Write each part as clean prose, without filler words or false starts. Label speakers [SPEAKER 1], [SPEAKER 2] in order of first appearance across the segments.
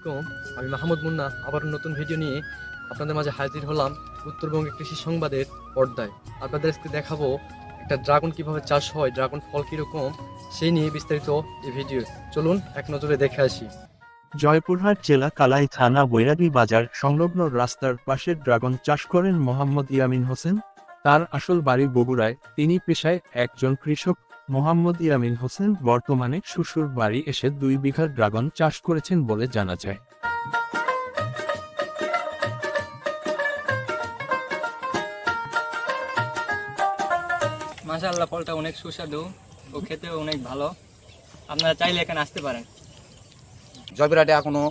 [SPEAKER 1] আলাইকুম, আমি মাহমুদ মুন্না আবার নতুন ভিডিও নিয়ে আপনাদের মাঝে হাজির হলাম উত্তরবঙ্গের কৃষি সংবাদের পর্দায়। আপনাদের আজকে দেখাবো একটা ড্রাগন কিভাবে চাষ হয়, ড্রাগন ফল কিরকম, সেই নিয়ে বিস্তারিত এই ভিডিও। চলুন এক নজরে দেখে আসি।
[SPEAKER 2] জয়পুরহাট জেলা কালাই থানা বৈরাগী বাজার সংলগ্ন রাস্তার পাশে ড্রাগন চাষ করেন মোহাম্মদ ইয়ামিন হোসেন। তার আসল বাড়ি বগুড়ায়। তিনি পেশায় একজন কৃষক। মোহাম্মদ ইয়ামিন হোসেন বর্তমানে শ্বশুর বাড়ি এসে 2 বিঘা ড্রাগন চাষ করেছেন বলে জানা যায়।
[SPEAKER 3] মাশাআল্লাহ, ফলটা অনেক সুস্বাদু ও খেতেও অনেক ভালো। আপনারা চাইলে এখানে আসতে পারেন।
[SPEAKER 4] জয়পুরহাটে এখনো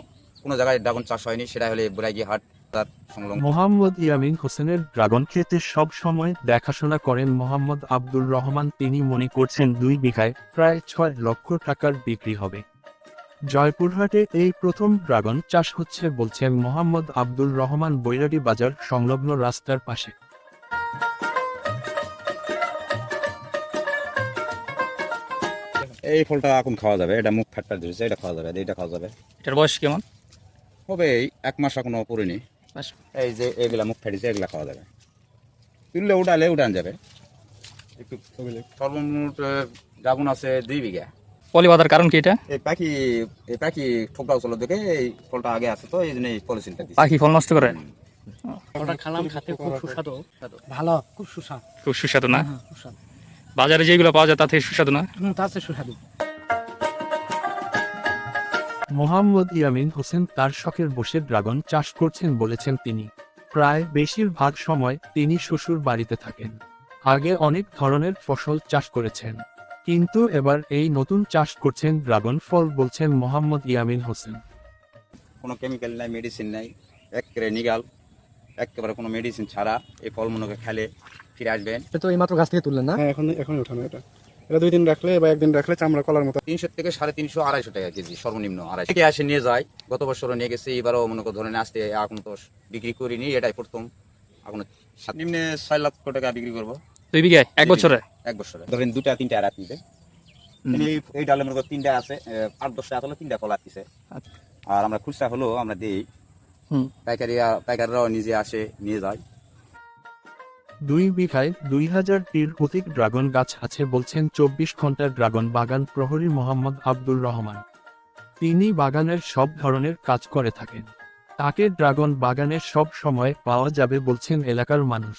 [SPEAKER 4] কোনো জায়গায় ড্রাগন চাষ হয়নি, সেটা হলে বৈরাগী হাট তার সংলগ্ন।
[SPEAKER 2] মোহাম্মদ ইয়ামিন হোসেনের ড্রাগন খেতে সব সময় দেখাশোনা করেন মোহাম্মদ আব্দুর রহমান। তিনি মনে করছেন 2 বিঘায় প্রায় 6 লক্ষ টাকার বিক্রি হবে। জয়পুরহাটে এই প্রথম ড্রাগন চাষ হচ্ছে বলছেন মোহাম্মদ আব্দুর রহমান বৈরাগী বাজার সংলগ্ন রাস্তার পাশে।
[SPEAKER 4] এই ফলটা এখন খাওয়া যাবে, এটা মুখ ফাটফাট ধরেছে, এটা খাওয়া যাবে, এটা খাওয়া যাবে।
[SPEAKER 3] এটার বয়স কেমন?
[SPEAKER 4] হবে এই 1 মাস এখনো পুরিনি। এই যে এগুলা মুখ ফাটিছে, এগুলা খাওয়া যাবে। তুললে উঠান যাবে। একটু সর্বমোট ড্রাগন আছে 2 বিঘা।
[SPEAKER 3] পলি বাঁধার কারণ কি? এটা
[SPEAKER 4] এই পাখি ঠোকরাও চলো দেখে এই ফলটা আগে আছে, তো এই জন্য এই পলিসিনটা দিচ্ছি।
[SPEAKER 3] পাখি ফল নষ্ট করে?
[SPEAKER 1] ফলটা খেলাম, খাতে খুব সুস্বাদু,
[SPEAKER 5] ভালো, খুব সুস্বাদু।
[SPEAKER 3] খুব সুস্বাদু না?
[SPEAKER 5] সুস্বাদু।
[SPEAKER 3] বাজারে যেগুলো পাওয়া যায় তাতে সুস্বাদু না?
[SPEAKER 5] তার চেয়ে সুস্বাদু।
[SPEAKER 2] মোহাম্মদ ইয়ামিন হোসেন তার শখের বসে ড্রাগন চাষ করছেন বলেছেন তিনি। প্রায় বেশিরভাগ সময় তিনি শ্বশুর বাড়িতে থাকেন। আগে অনেক ধরনের ফসল চাষ করেছেন, কিন্তু এবার এই নতুন চাষ করছেন ড্রাগন ফল বলছেন মোহাম্মদ ইয়ামিন হোসেন।
[SPEAKER 4] কোনো কেমিক্যাল নাই, মেডিসিন নাই, একেবারে নিগাল, একেবারে কোনো মেডিসিন ছাড়া এই ফল মনে খেলে ফিরে আসবেন।
[SPEAKER 1] তো এই মাত্র গাছ থেকে তুললেন না?
[SPEAKER 5] হ্যাঁ, এখন ওঠানো। এটা 2 দিন রাখলে বা 1 দিন রাখলে চামড়া কলার মতো।
[SPEAKER 4] 300 থেকে 350, 250 টাকা কেজি সর্বনিম্ন। 250 থেকে আসে নিয়ে যায়, গত বছরও নিয়ে গেছে, এবারও মনে করো ধরেন আসতে এখন তো বিক্রি করিনি, এটাই প্রথম। এখন নিম্নে 6 লক্ষ টাকা বিক্রি করবো
[SPEAKER 3] 2 বিঘায় 1 বছরে?
[SPEAKER 4] 1 বছরে ধরেন 2-3টা আর আপনি এই ডালে মনে করো 3টা আছে, 8-10টা আসলে 3টা ফল আসছে। আর আমরা খুচরা হলো আমরা দিই, পাইকাররাও নিজে আসে নিয়ে যায়।
[SPEAKER 2] 2 বিঘায় 2000টির অধিক ড্রাগন গাছ আছে বলছেন 24 ঘন্টার ড্রাগন বাগান প্রহরী মোহাম্মদ আব্দুর রহমান। তিনি বাগানের সব ধরনের কাজ করে থাকেন। তাকে ড্রাগন বাগানের সব সময় পাওয়া যাবে বলছেন এলাকার মানুষ।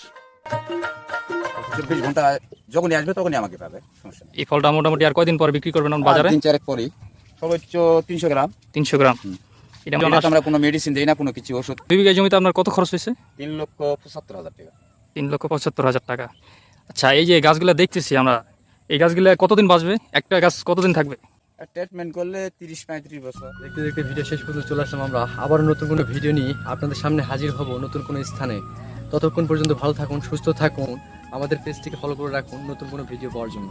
[SPEAKER 4] 24 ঘন্টা যখনই আসবে তখনই আমাকে পাবে, সমস্যা নেই।
[SPEAKER 3] এই ফলটা মোটামুটি আর কয়দিন পর বিক্রি করবেন বাজারে?
[SPEAKER 4] 3-4 পরই সর্বোচ্চ 300 গ্রাম।
[SPEAKER 3] 300 গ্রাম? এটা
[SPEAKER 4] আমরা কোনো মেডিসিন দিই না, কোনো কিছু ওষুধ।
[SPEAKER 3] 2 বিঘা জমিতে আপনার কত খরচ হয়েছে?
[SPEAKER 4] 3,75,000 টাকা।
[SPEAKER 3] 3,75,000 টাকা। আচ্ছা, এই যে গাছগুলা দেখতেছি আমরা, এই গাছগুলা কতদিন বাঁচবে? একটা গাছ কতদিন থাকবে?
[SPEAKER 4] ট্রিটমেন্ট করলে 30-35 বছর।
[SPEAKER 1] দেখতে দেখতে ভিডিও শেষ পর্যন্ত চলে আসলাম আমরা। আবার নতুন কোনো ভিডিও নিয়ে আপনাদের সামনে হাজির হব নতুন কোনো স্থানে। ততক্ষণ পর্যন্ত ভালো থাকুন, সুস্থ থাকুন, আমাদের পেজটিকে ফলো করে রাখুন নতুন কোনো ভিডিও পাওয়ার জন্য।